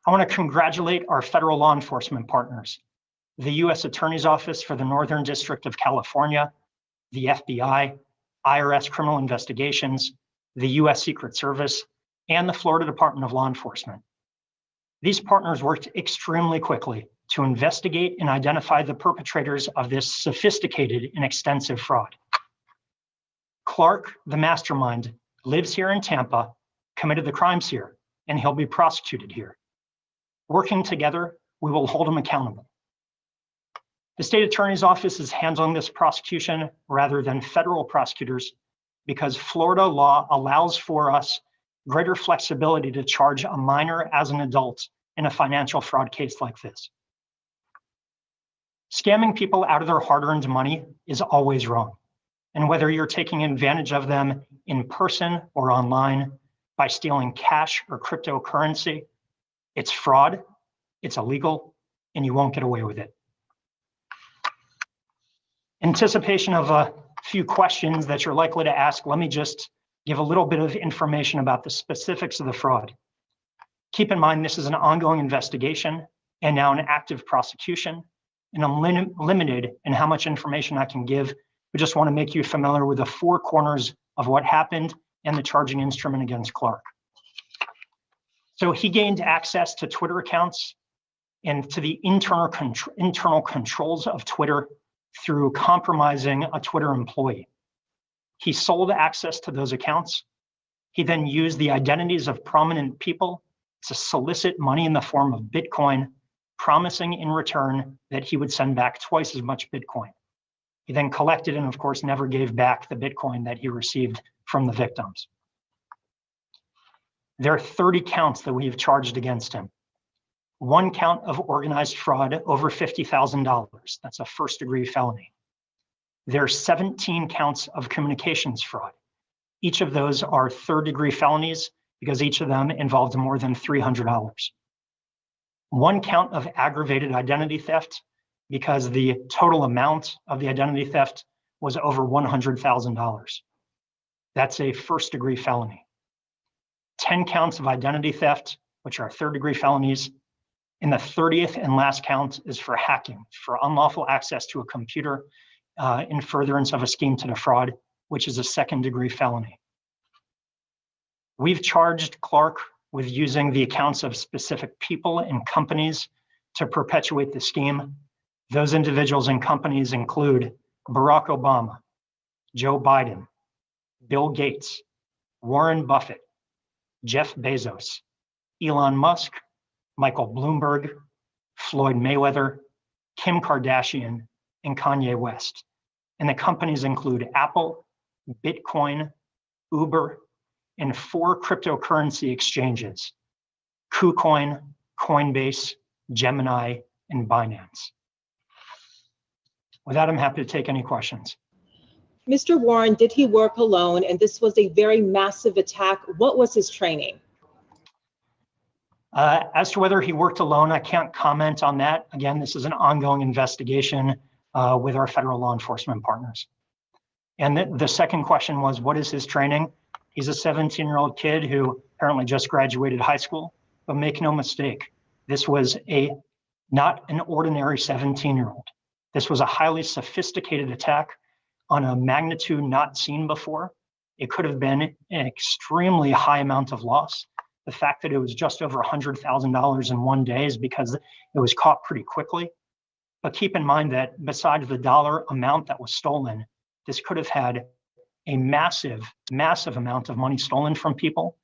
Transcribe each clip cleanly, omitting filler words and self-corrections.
I want to congratulate our federal law enforcement partners, the U.S. Attorney's Office for the Northern District of California, the FBI, IRS Criminal Investigations, the U.S. Secret Service, and the Florida Department of Law Enforcement. These partners worked extremely quickly to investigate and identify the perpetrators of this sophisticated and extensive fraud. Clark, the mastermind, lives here in Tampa, committed the crimes here, and he'll be prosecuted here. Working together, we will hold him accountable. The state attorney's office is handling this prosecution rather than federal prosecutors because Florida law allows for us greater flexibility to charge a minor as an adult in a financial fraud case like this. Scamming people out of their hard-earned money is always wrong. And whether you're taking advantage of them in person or online by stealing cash or cryptocurrency, it's fraud, it's illegal, and you won't get away with it. Anticipation of a few questions that you're likely to ask, let me just give a little bit of information about the specifics of the fraud. Keep in mind, this is an ongoing investigation and now an active prosecution, and I'm limited in how much information I can give. We just want to make you familiar with the four corners of what happened and the charging instrument against Clark. So he gained access to Twitter accounts and to the internal controls of Twitter through compromising a Twitter employee. He sold access to those accounts. He then used the identities of prominent people to solicit money in the form of Bitcoin, promising in return that he would send back twice as much Bitcoin. He then collected and, of course, never gave back the Bitcoin that he received from the victims. There are 30 counts that we have charged against him. One count of organized fraud over $50,000. That's a first-degree felony. There are 17 counts of communications fraud. Each of those are third-degree felonies because each of them involved more than $300. One count of aggravated identity theft because the total amount of the identity theft was over $100,000. That's a first-degree felony. 10 counts of identity theft, which are third-degree felonies. And the 30th and last count is for hacking, for unlawful access to a computer in furtherance of a scheme to defraud, which is a second-degree felony. We've charged Clark with using the accounts of specific people and companies to perpetuate the scheme. Those individuals and companies include Barack Obama, Joe Biden, Bill Gates, Warren Buffett, Jeff Bezos, Elon Musk, Michael Bloomberg, Floyd Mayweather, Kim Kardashian, and Kanye West. And the companies include Apple, Bitcoin, Uber, and 4 cryptocurrency exchanges: KuCoin, Coinbase, Gemini, and Binance. With that, I'm happy to take any questions. Mr. Warren, did he work alone? And this was a very massive attack. What was his training? As to whether he worked alone, I can't comment on that. Again, this is an ongoing investigation with our federal law enforcement partners. And the second question was, what is his training? He's a 17-year-old kid who apparently just graduated high school, but make no mistake, this was not an ordinary 17-year-old. This was a highly sophisticated attack on a magnitude not seen before. It could have been an extremely high amount of loss. The fact that it was just over $100,000 in one day is because it was caught pretty quickly. But keep in mind that besides the dollar amount that was stolen, this could have had a massive, massive amount of money stolen from people.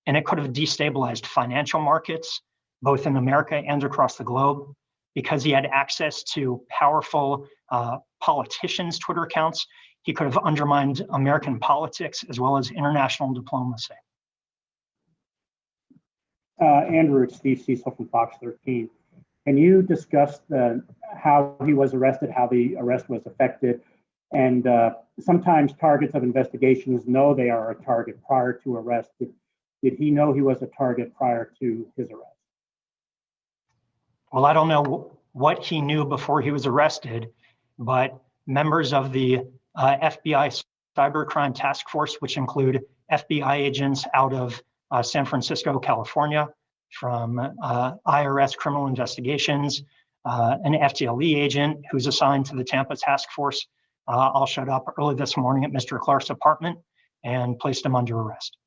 And it could have destabilized financial markets, both in America and across the globe, because he had access to powerful politicians' Twitter accounts. He could have undermined American politics as well as international diplomacy. Andrew, it's Steve Cecil from Fox 13. Can you discuss how he was arrested, how the arrest was effected? And sometimes targets of investigations know they are a target prior to arrest. Did he know he was a target prior to his arrest? Well, I don't know what he knew before he was arrested, but members of the FBI Cybercrime Task Force, which include FBI agents out of San Francisco, California, from IRS criminal investigations, an FTLE agent who's assigned to the Tampa task force, all showed up early this morning at Mr. Clark's apartment and placed him under arrest.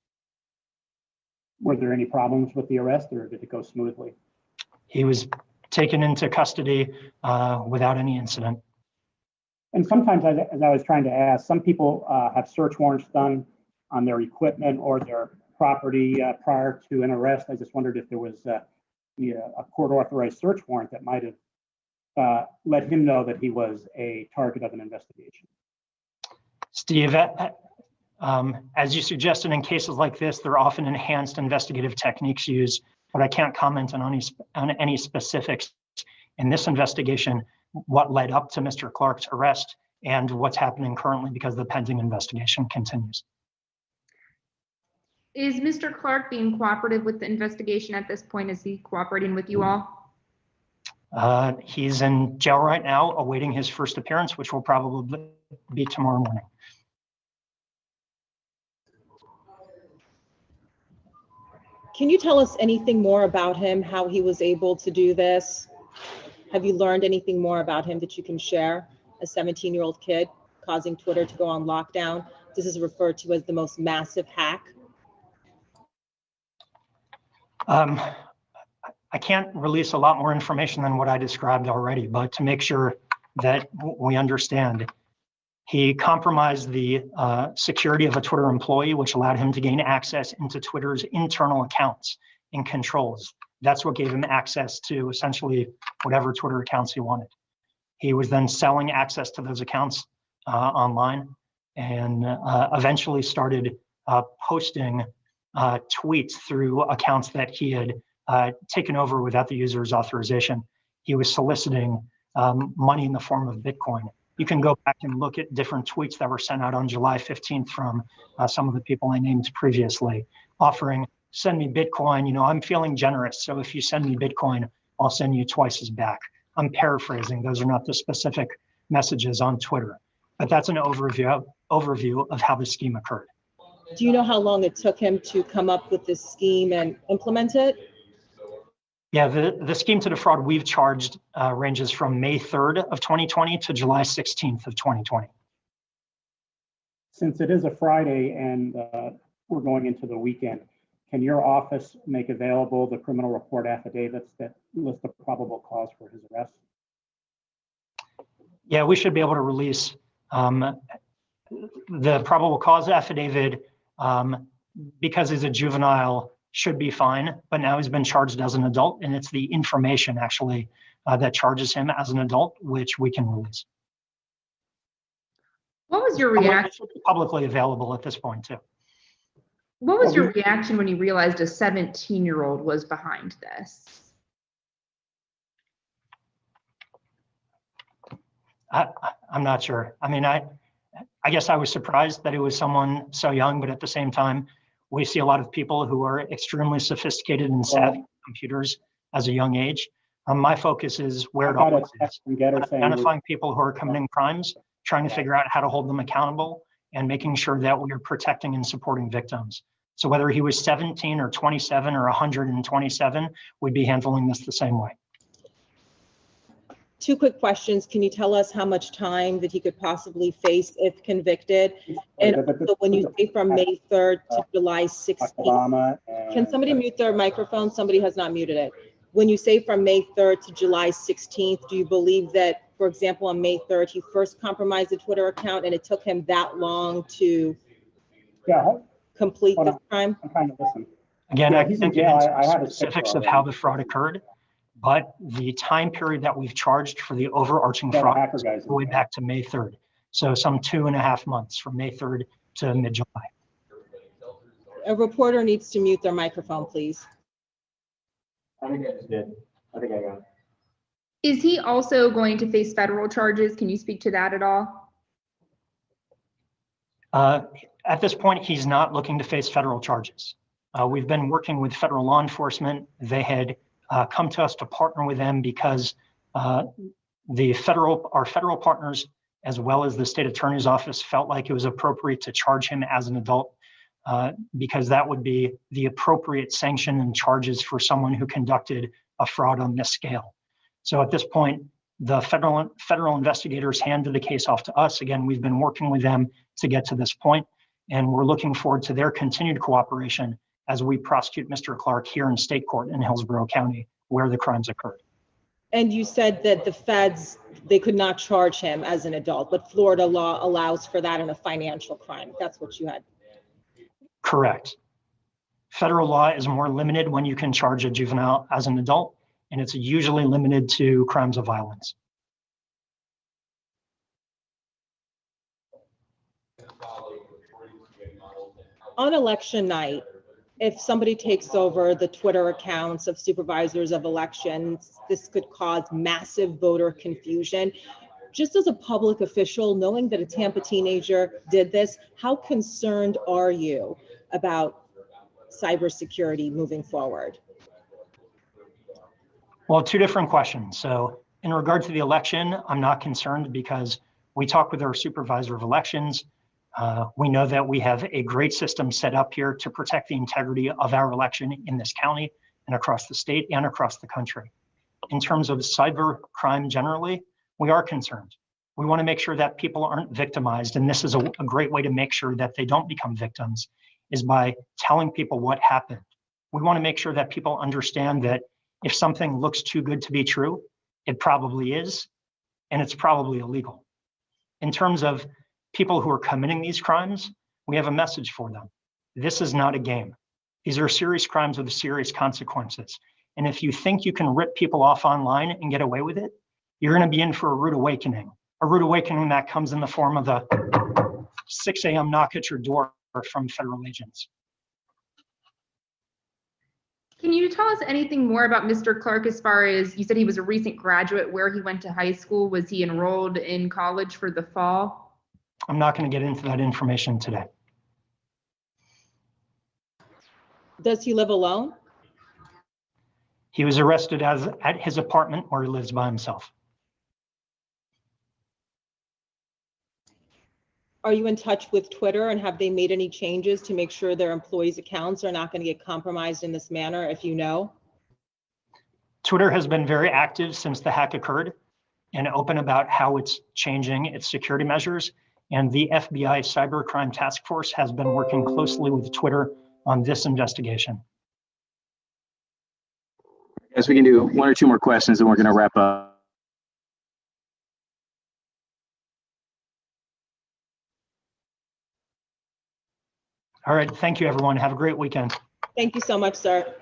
Were there any problems with the arrest, or did it go smoothly? He was taken into custody without any incident. And sometimes, as I was trying to ask, some people have search warrants done on their equipment or their property prior to an arrest. I just wondered if there was a court-authorized search warrant that might have let him know that he was a target of an investigation. Steve, as you suggested, in cases like this, there are often enhanced investigative techniques used, but I can't comment on any specifics in this investigation, what led up to Mr. Clark's arrest and what's happening currently because the pending investigation continues. Is Mr. Clark being cooperative with the investigation at this point? Is he cooperating with you all? He's in jail right now, awaiting his first appearance, which will probably be tomorrow morning. Can you tell us anything more about him, how he was able to do this? Have you learned anything more about him that you can share? A 17-year-old kid causing Twitter to go on lockdown. This is referred to as the most massive hack. I can't release a lot more information than what I described already, but to make sure that we understand, he compromised the security of a Twitter employee, which allowed him to gain access into Twitter's internal accounts and controls. That's what gave him access to essentially whatever Twitter accounts he wanted. He was then selling access to those accounts online and eventually started posting tweets through accounts that he had taken over without the user's authorization. He was soliciting money in the form of Bitcoin. You can go back and look at different tweets that were sent out on July 15th from some of the people I named previously, offering, send me Bitcoin, I'm feeling generous, so if you send me Bitcoin, I'll send you twice as back. I'm paraphrasing, those are not the specific messages on Twitter, but that's an overview of how the scheme occurred. Do you know how long it took him to come up with this scheme and implement it? Yeah, the scheme to defraud we've charged ranges from May 3rd of 2020 to July 16th of 2020. Since it is a Friday and we're going into the weekend, can your office make available the criminal report affidavits that list the probable cause for his arrest? Yeah, we should be able to release the probable cause affidavit because he's a juvenile should be fine, but now he's been charged as an adult, and it's the information actually that charges him as an adult, which we can release. What was your reaction? It's publicly available at this point too. What was your reaction when you realized a 17-year-old was behind this? I'm not sure. I mean, I guess I was surprised that it was someone so young, but at the same time, we see a lot of people who are extremely sophisticated and savvy with computers as a young age. My focus is where it always is, identifying people who are committing crimes, trying to figure out how to hold them accountable, and making sure that we are protecting and supporting victims. So whether he was 17 or 27 or 127, we'd be handling this the same way. Two quick questions. Can you tell us how much time that he could possibly face if convicted? And also, when you say from May 3rd to July 16th, can somebody mute their microphone? Somebody has not muted it. When you say from May 3rd to July 16th, do you believe that, for example, on May 3rd, he first compromised a Twitter account and it took him that long to complete this crime? I'm trying to listen. Again, I can't get into the specifics of how the fraud occurred, but the time period that we've charged for the overarching fraud goes all the way back to May 3rd. So some 2.5 months from May 3rd to mid-July. A reporter needs to mute their microphone, please. I think I just did. I think I got it. Is he also going to face federal charges? Can you speak to that at all? At this point, he's not looking to face federal charges. We've been working with federal law enforcement. They had come to us to partner with them because our federal partners, as well as the state attorney's office, felt like it was appropriate to charge him as an adult. because that would be the appropriate sanction and charges for someone who conducted a fraud on this scale. So at this point, the federal investigators handed the case off to us. Again, we've been working with them to get to this point, and we're looking forward to their continued cooperation as we prosecute Mr. Clark here in state court in Hillsborough County, where the crimes occurred. And you said that the feds, they could not charge him as an adult, but Florida law allows for that in a financial crime. That's what you had. Correct. Federal law is more limited when you can charge a juvenile as an adult, and it's usually limited to crimes of violence. On election night, if somebody takes over the Twitter accounts of supervisors of elections, this could cause massive voter confusion. Just as a public official, knowing that a Tampa teenager did this, how concerned are you about cybersecurity moving forward? Well, two different questions. So in regard to the election, I'm not concerned because we talk with our supervisor of elections. We know that we have a great system set up here to protect the integrity of our election in this county and across the state and across the country. In terms of cyber crime generally, we are concerned. We want to make sure that people aren't victimized, and this is a great way to make sure that they don't become victims, is by telling people what happened. We want to make sure that people understand that if something looks too good to be true, it probably is, and it's probably illegal. In terms of people who are committing these crimes, we have a message for them. This is not a game. These are serious crimes with serious consequences. And if you think you can rip people off online and get away with it, you're going to be in for a rude awakening that comes in the form of a 6 a.m. knock at your door from federal agents. Can you tell us anything more about Mr. Clark as far as, you said he was a recent graduate, where he went to high school? Was he enrolled in college for the fall? I'm not going to get into that information today. Does he live alone? He was arrested at his apartment where he lives by himself. Are you in touch with Twitter, and have they made any changes to make sure their employees' accounts are not going to get compromised in this manner, if you know? Twitter has been very active since the hack occurred and open about how it's changing its security measures. And the FBI Cybercrime Task Force has been working closely with Twitter on this investigation. I guess we can do one or two more questions and we're going to wrap up. All right, thank you, everyone. Have a great weekend. Thank you so much, sir.